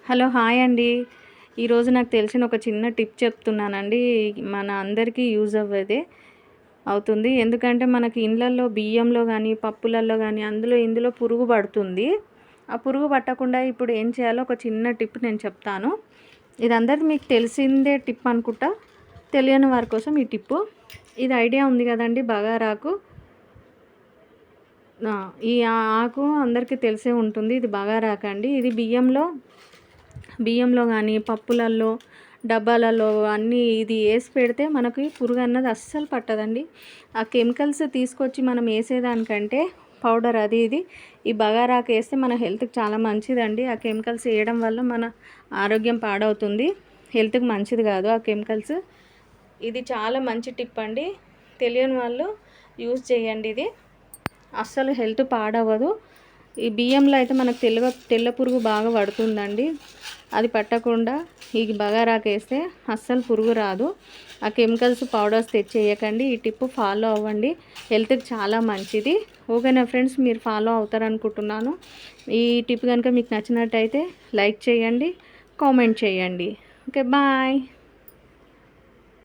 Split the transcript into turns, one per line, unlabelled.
Hello, hi అండి. ఈరోజు నాకు తెలిసిన ఒక చిన్న టిప్ చెప్తున్నానండి. మన అందరికీ యూజ్ అవుతుంది. ఎందుకంటే మనకి ఇండ్లల్లో బియ్యంలో గానీ, పప్పులల్లో గానీ అందులో ఇందులో పురుగు పడుతుంది. ఆ పురుగు పట్టకుండా ఇప్పుడు ఏం చేయాలో ఒక చిన్న టిప్ నేను చెప్తాను. ఇది అందరికీ మీకు తెలిసిందే టిప్ అనుకుంటా. తెలియని వారి కోసం ఈ టిప్పు. ఇది ఐడియా ఉంది కదండీ, బగారాకు. ఈ ఆకు అందరికీ తెలిసే ఉంటుంది. ఇది బగారాకు అండి. ఇది బియ్యంలో కానీ పప్పులల్లో, డబ్బాలలో అన్నీ ఇది వేసి పెడితే మనకి పురుగు అన్నది అస్సలు పట్టదండి. ఆ కెమికల్స్ తీసుకొచ్చి మనం వేసేదానికంటే పౌడర్ అది ఇది ఈ బగారాకు వేస్తే మన హెల్త్కి చాలా మంచిదండి. ఆ కెమికల్స్ వేయడం వల్ల మన ఆరోగ్యం పాడవుతుంది. హెల్త్కి మంచిది కాదు ఆ కెమికల్స్. ఇది చాలా మంచి టిప్ అండి. తెలియని వాళ్ళు యూజ్ చేయండి. ఇది అస్సలు హెల్త్ పాడవదు. ఈ బియ్యంలో అయితే మనకు తెల్ల పురుగు బాగా పడుతుందండి. అది పట్టకుండా ఈ బగారాకు వేస్తే అస్సలు పురుగు రాదు. ఆ కెమికల్స్ పౌడర్స్ తెచ్చేయకండి. ఈ టిప్ ఫాలో అవ్వండి. హెల్త్కి చాలా మంచిది. ఓకేనా ఫ్రెండ్స్, మీరు ఫాలో అవుతారనుకుంటున్నాను. ఈ టిప్ కనుక మీకు నచ్చినట్టయితే లైక్ చేయండి, కామెంట్ చేయండి. Okay, bye.